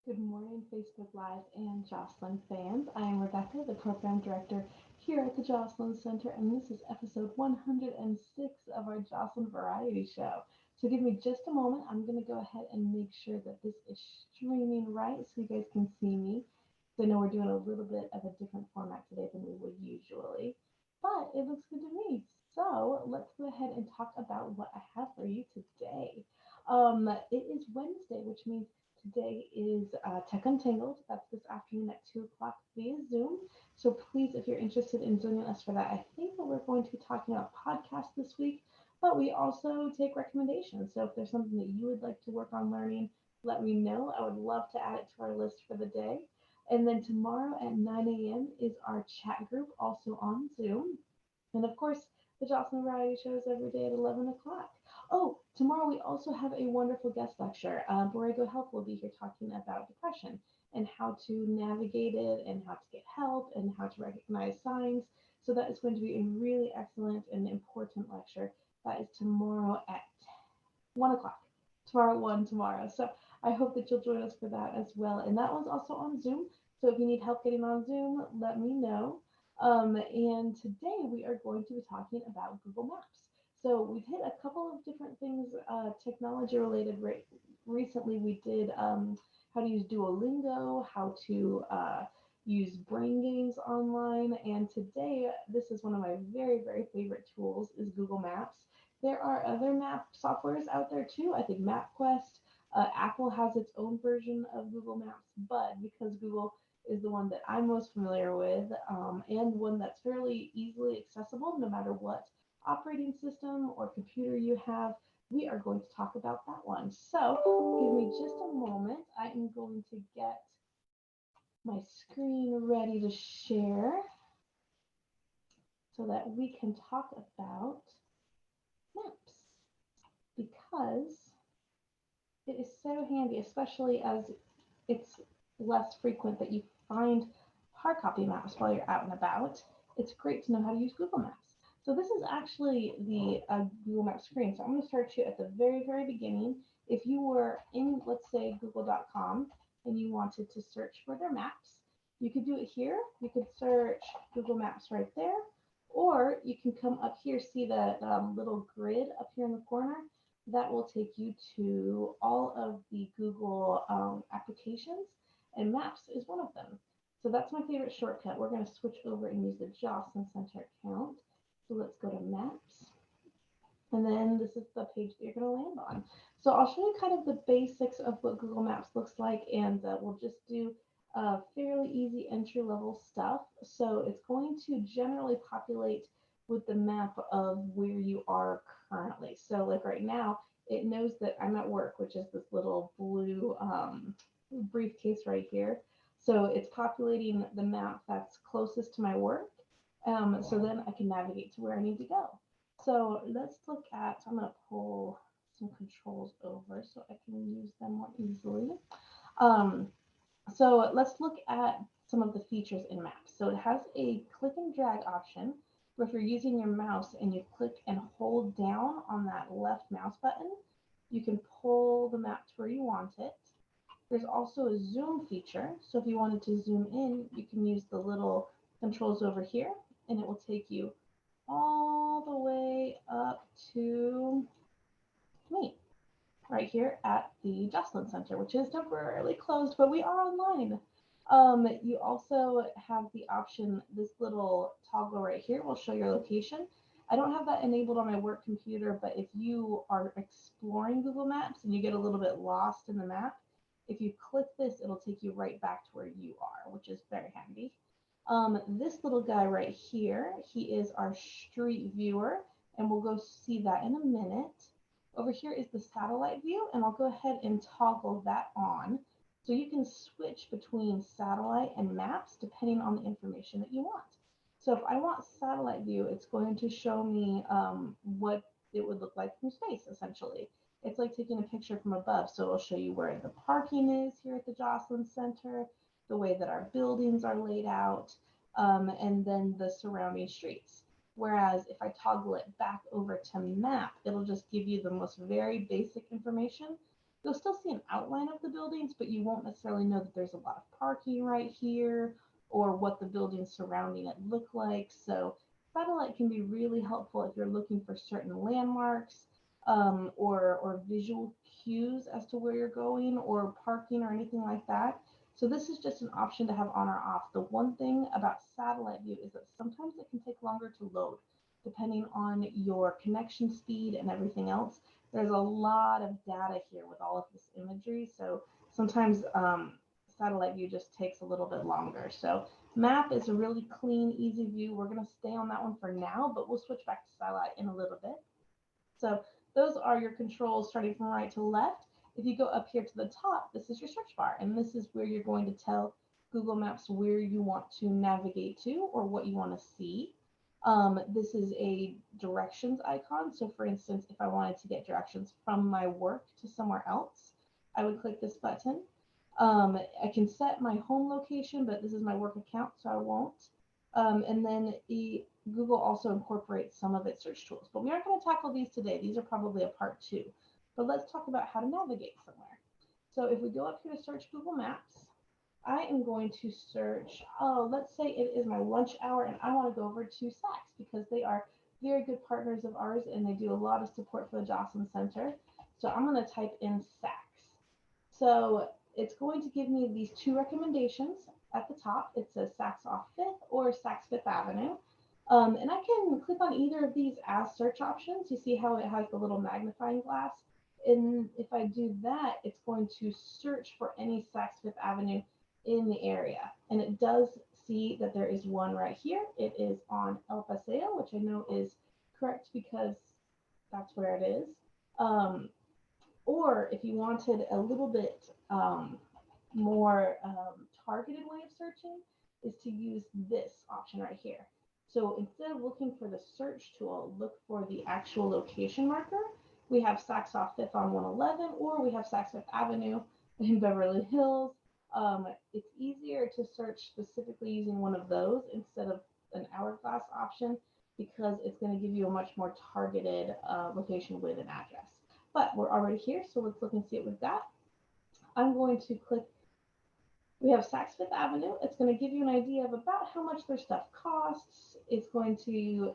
Good morning, Facebook Live and Joslyn fans. I am Rebecca, the program director here at the Joslyn Center, and this is episode 106 of our Joslyn Variety Show. So give me just a moment. I'm going to go ahead and make sure that this is streaming right so you guys can see me. So I know we're doing a little bit of a different format today than we would usually, but it looks good to me. So let's go ahead and talk about what I have for you today. It is Wednesday, which means today is Tech Untangled. That's this afternoon at 2 o'clock via Zoom. So please, if you're interested in joining us for that, I think that we're going to be talking about podcasts this week, but we also take recommendations. So if there's something that you would like to work on learning, let me know. I would love to add it to our list for the day. And then tomorrow at 9 a.m. is our chat group, also on Zoom. And of course, the Jocelyn Variety shows every day at 11 o'clock. Oh, tomorrow we also have a wonderful guest lecture. Borrego Health will be here talking about depression and how to navigate it and how to get help and how to recognize signs. So that is going to be a really excellent and important lecture. That is tomorrow at 1 o'clock. Tomorrow at 1 tomorrow. So I hope that you'll join us for that as well. And that one's also on Zoom. So if you need help getting on Zoom, let me know. And today we are going to be talking about Google Maps. So we've hit a couple of different things technology related recently. We did how to use Duolingo, how to use brain games online. And today, this is one of my very, very favorite tools is Google Maps. There are other map softwares out there too. I think MapQuest, Apple has its own version of Google Maps, but because Google is the one that I'm most familiar with and one that's fairly easily accessible no matter what operating system or computer you have, we are going to talk about that one. So give me just a moment. I am going to get my screen ready to share so that we can talk about maps because it is so handy, especially as it's less frequent that you find hard copy maps while you're out and about. It's great to know how to use Google Maps. So this is actually the Google Maps screen. So I'm going to start you at the very, very beginning. If you were in, let's say, google.com and you wanted to search for their maps, you could do it here. You could search Google Maps right there, or you can come up here, see that little grid up here in the corner. That will take you to all of the Google applications, and Maps is one of them. So that's my favorite shortcut. We're going to switch over and use the Joslyn Center account. So let's go to Maps. And then this is the page that you're going to land on. So I'll show you kind of the basics of what Google Maps looks like, and we'll just do fairly easy entry level stuff. So it's going to generally populate with the map of where you are currently. So like right now, it knows that I'm at work, which is this little blue briefcase right here. So it's populating the map that's closest to my work. So then I can navigate to where I need to go. So let's look at, I'm going to pull some controls over so I can use them more easily. Um, so let's look at some of the features in Maps. So it has a click and drag option where if you're using your mouse and you click and hold down on that left mouse button, you can pull the map to where you want it. There's also a zoom feature. So if you wanted to zoom in, you can use the little controls over here and it will take you all the way up to me right here at the Joslyn Center, which is temporarily closed, but we are online. You also have the option, this little toggle right here will show your location. I don't have that enabled on my work computer, but if you are exploring Google Maps and you get a little bit lost in the map, if you click this, it'll take you right back to where you are, which is very handy. This little guy right here, he is our street viewer, and we'll go see that in a minute. Over here is the satellite view, and I'll go ahead and toggle that on. So you can switch between satellite and maps depending on the information that you want. So if I want satellite view, it's going to show me what it would look like from space, essentially. It's like taking a picture from above. So it'll show you where the parking is here at the Joslyn Center, the way that our buildings are laid out, and then the surrounding streets. Whereas if I toggle it back over to map, it'll just give you the most very basic information you'll still see an outline of the buildings, but you won't necessarily know that there's a lot of parking right here or what the buildings surrounding it look like. So satellite can be really helpful if you're looking for certain landmarks, or visual cues as to where you're going or parking or anything like that. So this is just an option to have on or off. The one thing about satellite view is that sometimes it can take longer to load depending on your connection speed and everything else. There's a lot of data here with all of this imagery. So sometimes satellite view just takes a little bit longer. So map is a really clean, easy view. We're going to stay on that one for now, but we'll switch back to satellite in a little bit. So those are your controls starting from right to left. If you go up here to the top, this is your search bar, and this is where you're going to tell Google Maps where you want to navigate to or what you want to see. This is a directions icon. So for instance, if I wanted to get directions from my work to somewhere else, I would click this button. I can set my home location, but this is my work account, so I won't. And then Google also incorporates some of its search tools, but we aren't going to tackle these today. These are probably a part 2. But let's talk about how to navigate somewhere. So if we go up here to search Google Maps, I am going to search, let's say it is my lunch hour and I want to go over to Saks because they are very good partners of ours and they do a lot of support for the Joslyn Center. So I'm going to type in Saks. So it's going to give me these 2 recommendations at the top. It says Saks off 5th or Saks Fifth Avenue. And I can click on either of these as search options. You see how it has the little magnifying glass? And if I do that, it's going to search for any Saks Fifth Avenue in the area. And it does see that there is one right here. It is on El Paseo, which I know is correct because that's where it is. Or if you wanted a little bit more targeted way of searching, is to use this option right here. So instead of looking for the search tool, look for the actual location marker. We have Saks off 5th on 111, or we have Saks Fifth Avenue in Beverly Hills. It's easier to search specifically using one of those instead of an hourglass option because it's going to give you a much more targeted location with an address. But we're already here, so let's look and see what we've got. I'm going to click, we have Saks Fifth Avenue. It's going to give you an idea of about how much their stuff costs. It's going to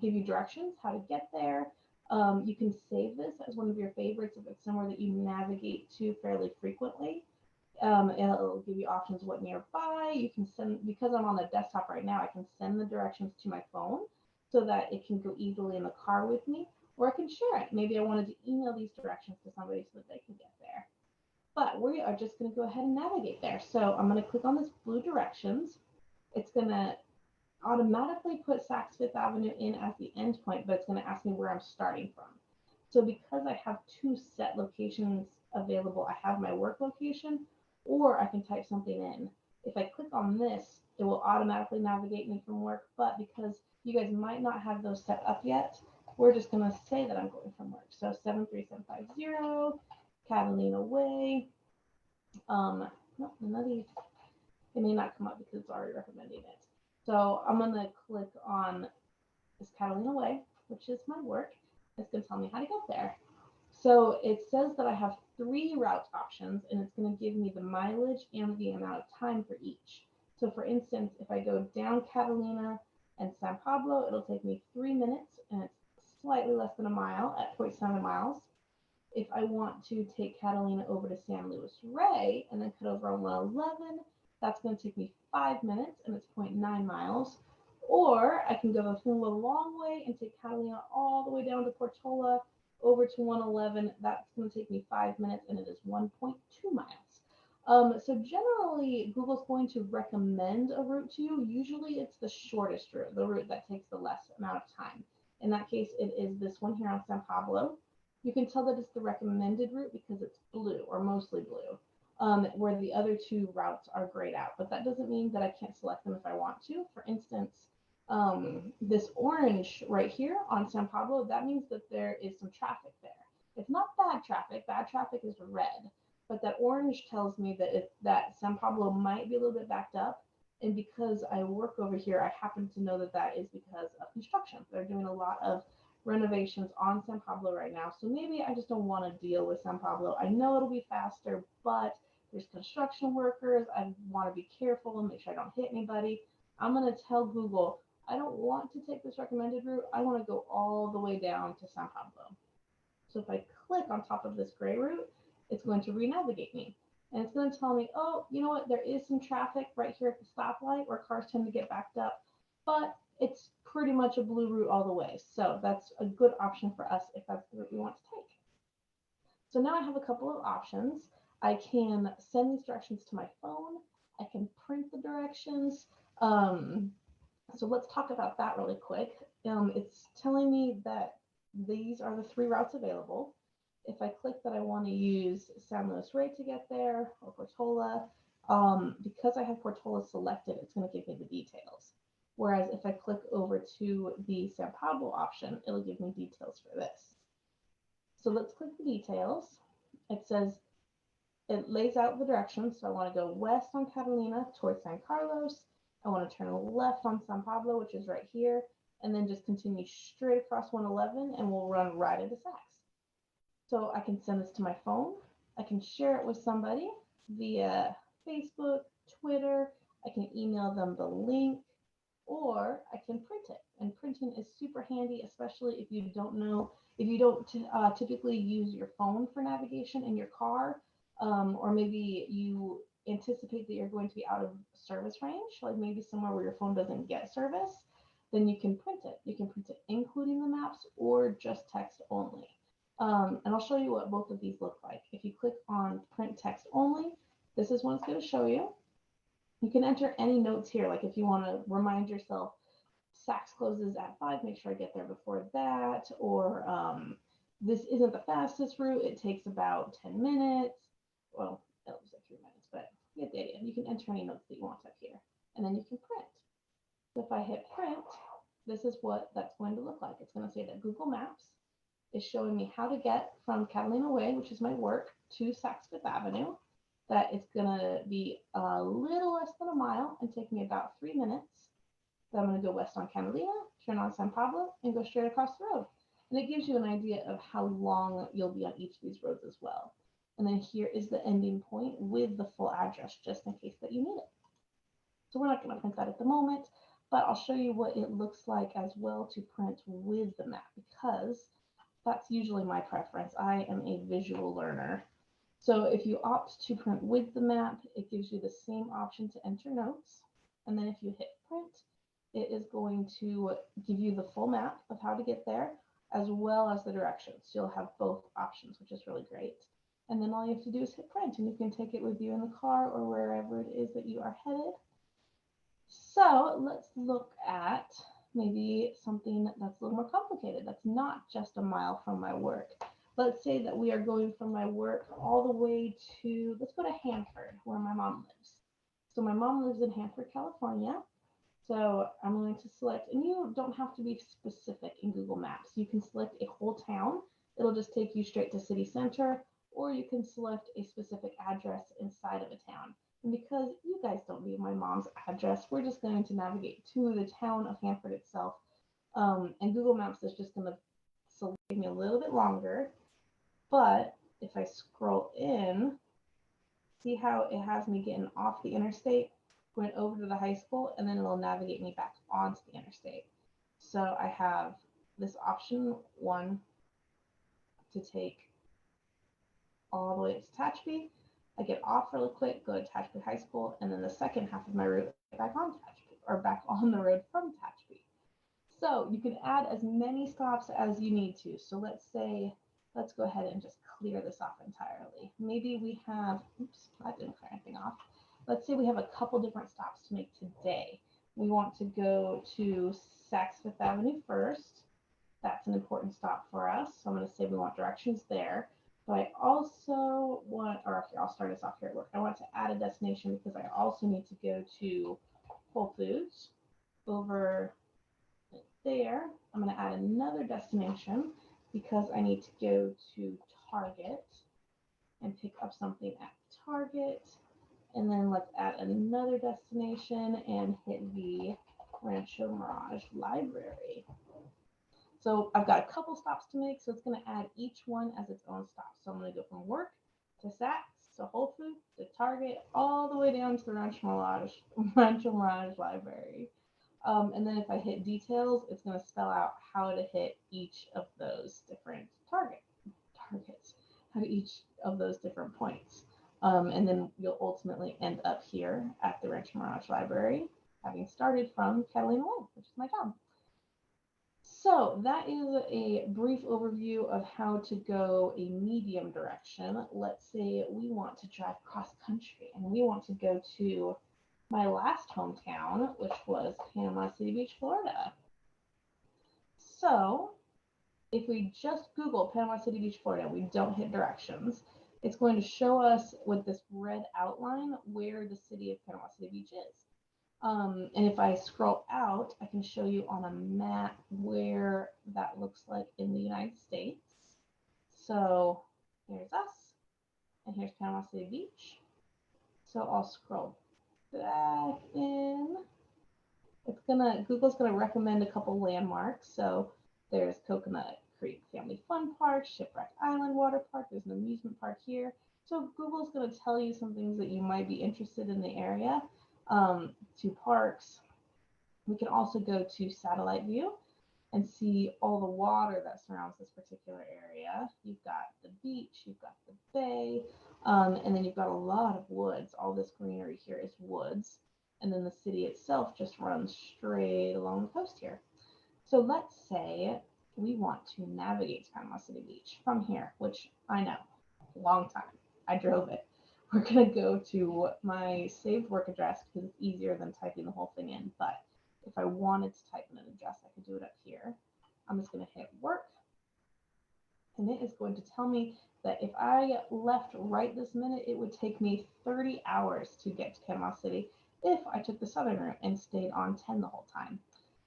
give you directions, how to get there. You can save this as one of your favorites if it's somewhere that you navigate to fairly frequently. It'll give you options what nearby. You can send, because I'm on the desktop right now, I can send the directions to my phone so that it can go easily in the car with me, or I can share it. Maybe I wanted to email these directions to somebody so that they can get there. But we are just going to go ahead and navigate there. So I'm going to click on this blue directions. It's going to automatically put Saks Fifth Avenue in as the endpoint, but it's going to ask me where I'm starting from. So because I have 2 set locations available, I have my work location, or I can type something in. If I click on this, it will automatically navigate me from work, but because you guys might not have those set up yet, we're just going to say that I'm going from work. So 73750, Catalina Way. No, none of these, it may not come up because it's already recommending it. So I'm going to click on this Catalina Way, which is my work. It's going to tell me how to get there. So it says that I have 3 route options, and it's going to give me the mileage and the amount of time for each. So for instance, if I go down Catalina and San Pablo, it'll take me 3 minutes, and it's slightly less than a mile at 0.7 miles. If I want to take Catalina over to San Luis Rey and then cut over on 111, that's going to take me 5 minutes, and it's 0.9 miles. Or I can go the long way and take Catalina all the way down to Portola, over to 111. That's going to take me 5 minutes, and it is 1.2 miles. So generally, Google's going to recommend a route to you. Usually it's the shortest route, the route that takes the less amount of time. In that case, it is this one here on San Pablo. You can tell that it's the recommended route because it's blue, or mostly blue, where the other 2 routes are grayed out. But that doesn't mean that I can't select them if I want to. For instance, this orange right here on San Pablo, that means that there is some traffic there. It's not bad traffic. Bad traffic is red. But that orange tells me that San Pablo might be a little bit backed up. And because I work over here, I happen to know that that is because of construction. They're doing a lot of renovations on San Pablo right now. So maybe I just don't want to deal with San Pablo. I know it'll be faster, but there's construction workers. I want to be careful and make sure I don't hit anybody. I'm going to tell Google, I don't want to take this recommended route. I want to go all the way down to San Pablo. So if I click on top of this gray route, it's going to re-navigate me. And it's going to tell me, oh, you know what, there is some traffic right here at the stoplight where cars tend to get backed up, but it's pretty much a blue route all the way. So that's a good option for us if that's the route we want to take. So now I have a couple of options. I can send these directions to my phone. I can print the directions. So let's talk about that really quick. It's telling me that these are the 3 routes available. If I click that I want to use San Luis Rey to get there, or Portola, because I have Portola selected, it's going to give me the details. Whereas if I click over to the San Pablo option, it'll give me details for this. So let's click the details. It says, it lays out the directions. So I want to go west on Catalina towards San Carlos. I want to turn left on San Pablo, which is right here, and then just continue straight across 111, and we'll run right into Saks. So I can send this to my phone. I can share it with somebody via Facebook, Twitter. I can email them the link, or I can print it. And printing is super handy, especially if you don't typically use your phone for navigation in your car, or maybe you anticipate that you're going to be out of service range, like maybe somewhere where your phone doesn't get service, then you can print it. You can print it including the maps or just text only. And I'll show you what both of these look like. If you click on print text only, this is what it's going to show you. You can enter any notes here, like if you want to remind yourself, Saks closes at 5, make sure I get there before that, or this isn't the fastest route, it takes about 10 minutes. Well, it was like 3 minutes, but you get the idea. You can enter any notes that you want up here, and then you can print. So if I hit print, this is what that's going to look like. It's going to say that Google Maps is showing me how to get from Catalina Way, which is my work, to Saks Fifth Avenue. That it's going to be a little less than a mile and take me about 3 minutes. Then I'm going to go west on Catalina, turn on San Pablo, and go straight across the road. And it gives you an idea of how long you'll be on each of these roads as well. And then here is the ending point with the full address, just in case that you need it. So we're not going to print that at the moment, but I'll show you what it looks like as well to print with the map, because that's usually my preference. I am a visual learner. So if you opt to print with the map, it gives you the same option to enter notes. And then if you hit print, it is going to give you the full map of how to get there, as well as the directions. So you'll have both options, which is really great. And then all you have to do is hit print, and you can take it with you in the car or wherever it is that you are headed. So let's look at maybe something that's a little more complicated. That's not just a mile from my work. Let's say that we are going from my work all the way to, let's go to Hanford, where my mom lives. So my mom lives in Hanford, California. So I'm going to select, and you don't have to be specific in Google Maps. You can select a whole town. It'll just take you straight to city center, or you can select a specific address inside of a town. And because you guys don't need my mom's address, we're just going to navigate to the town of Hanford itself. And Google Maps is just going to select me a little bit longer. But if I scroll in, see how it has me getting off the interstate, going over to the high school, and then it'll navigate me back onto the interstate. So I have this option 1 to take all the way to Tehachapi. I get off really quick, go to Tehachapi High School, and then the second half of my route back on Tehachapi, or back on the road from Tehachapi. So you can add as many stops as you need to. So let's say, let's go ahead and just clear this off entirely. Maybe we have, oops, that didn't clear anything off. Let's say we have a couple different stops to make today. We want to go to Saks Fifth Avenue first. That's an important stop for us. So I'm going to say we want directions there. But I also want, or here, I'll start us off here at work. I want to add a destination because I also need to go to Whole Foods over there. I'm going to add another destination because I need to go to Target and pick up something at Target. And then let's add another destination and hit the Rancho Mirage Library. So I've got a couple stops to make, so it's going to add each one as its own stop. So I'm going to go from work to Saks to Whole Foods to Target, all the way down to the Rancho Mirage Library. And then if I hit details, it's going to spell out how to hit each of those different targets, how to each of those different points. And then you'll ultimately end up here at the Rancho Mirage Library, having started from Catalina Way, which is my job. So that is a brief overview of how to go a medium direction. Let's say we want to drive cross country and we want to go to my last hometown, which was Panama City Beach, Florida. So if we just Google Panama City Beach, Florida, we don't hit directions, it's going to show us with this red outline where the city of Panama City Beach is. And if I scroll out, I can show you on a map where that looks like in the United States. So here's us, and here's Panama City Beach. So I'll scroll back in. Google's gonna recommend a couple landmarks. So there's Coconut Creek Family Fun Park, Shipwreck Island Water Park. There's an amusement park here. So Google's gonna tell you some things that you might be interested in the area. To parks. We can also go to satellite view and see all the water that surrounds this particular area. You've got the beach, you've got the bay, and then you've got a lot of woods. All this greenery here is woods. And then the city itself just runs straight along the coast here. So let's say we want to navigate to Panama City Beach from here, which I know, long time. I drove it. We're going to go to my saved work address because it's easier than typing the whole thing in. But if I wanted to type in an address, I could do it up here. I'm just going to hit work. And it is going to tell me that if I left right this minute, it would take me 30 hours to get to Panama City if I took the southern route and stayed on 10 the whole time.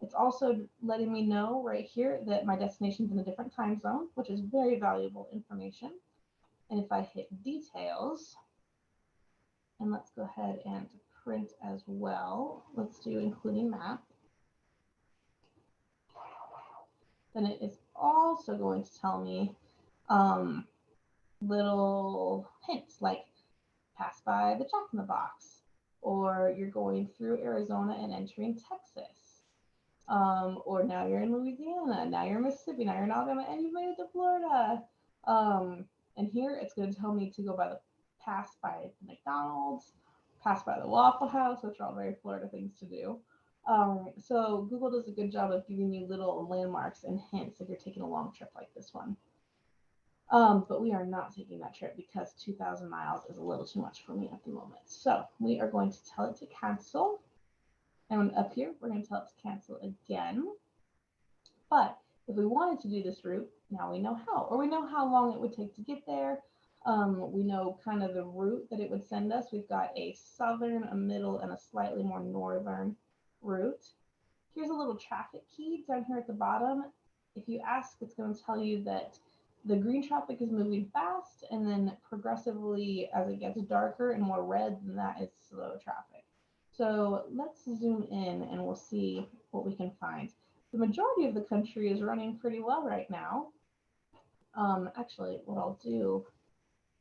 It's also letting me know right here that my destination is in a different time zone, which is very valuable information. And if I hit details, and let's go ahead and print as well. Let's do including map. Then it is also going to tell me little hints like pass by the Jack in the Box, or you're going through Arizona and entering Texas, or now you're in Louisiana, now you're in Mississippi, now you're in Alabama, and you've made it to Florida. And here it's going to tell me to go by the pass by the McDonald's, pass by the Waffle House, which are all very Florida things to do. So Google does a good job of giving you little landmarks and hints if you're taking a long trip like this one. But we are not taking that trip because 2,000 miles is a little too much for me at the moment. So we are going to tell it to cancel. And up here, we're going to tell it to cancel again. But if we wanted to do this route, now we know how, or we know how long it would take to get there. We know kind of the route that it would send us. We've got a southern, a middle, and a slightly more northern route. Here's a little traffic key down here at the bottom. If you ask, it's going to tell you that the green traffic is moving fast, and then progressively, as it gets darker and more red, then that is slow traffic. So let's zoom in and we'll see what we can find. The majority of the country is running pretty well right now. Actually, what I'll do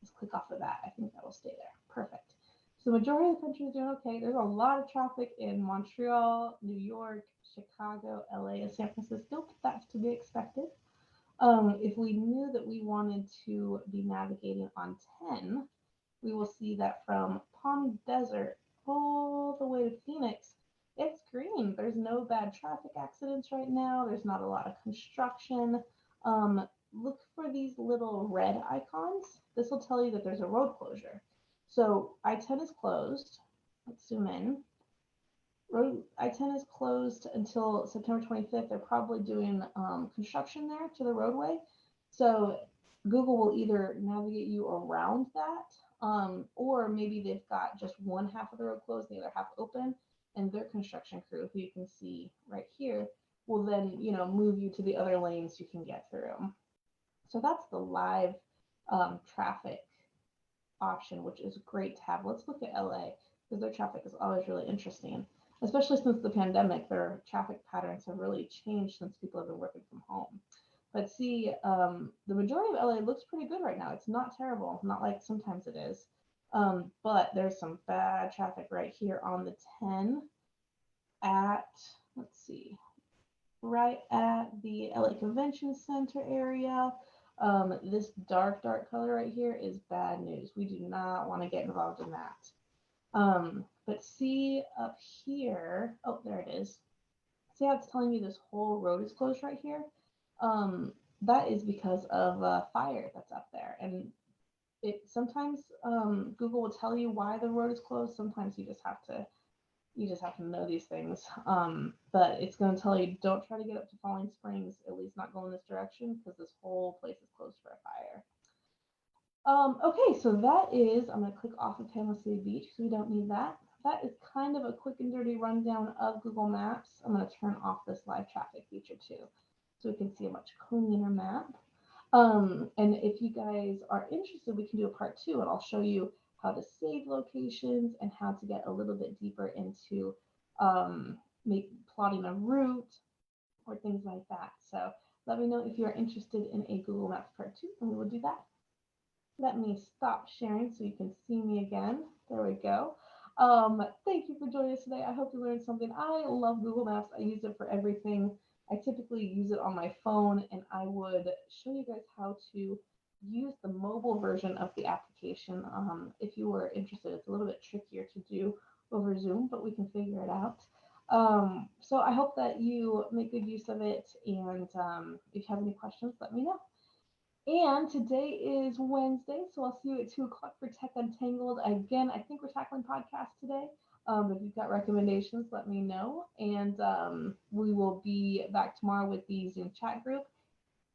is click off of that. I think that will stay there. Perfect. So the majority of the country is doing okay. There's a lot of traffic in Montreal, New York, Chicago, LA, and San Francisco. That's to be expected. If we knew that we wanted to be navigating on 10, we will see that from Palm Desert all the way to Phoenix, it's green. There's no bad traffic accidents right now. There's not a lot of construction. Look for these little red icons. This will tell you that there's a road closure. So I-10 is closed. Let's zoom in. I-10 is closed until September 25th. They're probably doing construction there to the roadway. So Google will either navigate you around that, or maybe they've got just one half of the road closed, the other half open, and their construction crew, who you can see right here, will then, move you to the other lanes you can get through. So that's the live traffic option, which is great to have. Let's look at LA because their traffic is always really interesting. especially since the pandemic, their traffic patterns have really changed since people have been working from home. But see, the majority of LA looks pretty good right now. It's not terrible, not like sometimes it is. But there's some bad traffic right here on the 10 at, let's see, right at the LA Convention Center area. This dark color right here is bad news. We do not want to get involved in that. But see up here, oh, there it is. See how it's telling me this whole road is closed right here? Um, that is because of a fire that's up there. And it sometimes Google will tell you why the road is closed. Sometimes you just have to know these things. But it's going to tell you don't try to get up to Falling Springs, at least not go in this direction because this whole place is closed for a fire. Okay, so that is, I'm going to click off of Panama City Beach because we don't need that. That is kind of a quick and dirty rundown of Google Maps. I'm going to turn off this live traffic feature too so we can see a much cleaner map. And if you guys are interested, we can do a part two and I'll show you how to save locations and how to get a little bit deeper into make plotting a route or things like that. So let me know if you are interested in a Google Maps part two and we will do that. Let me stop sharing so you can see me again. There we go. Thank you for joining us today. I hope you learned something. I love Google Maps. I use it for everything. I typically use it on my phone, and I would show you guys how to use the mobile version of the application. If you were interested, it's a little bit trickier to do over Zoom, but we can figure it out. So I hope that you make good use of it, and if you have any questions, let me know. And today is Wednesday, so I'll see you at 2 o'clock for Tech Untangled. Again, I think we're tackling podcasts today. If you've got recommendations, let me know. And we will be back tomorrow with the Zoom chat group,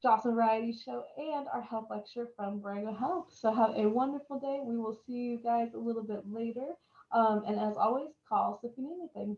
Joslyn Variety Show, and our health lecture from Braga Health. So have a wonderful day. We will see you guys a little bit later. And as always, call us if you need anything.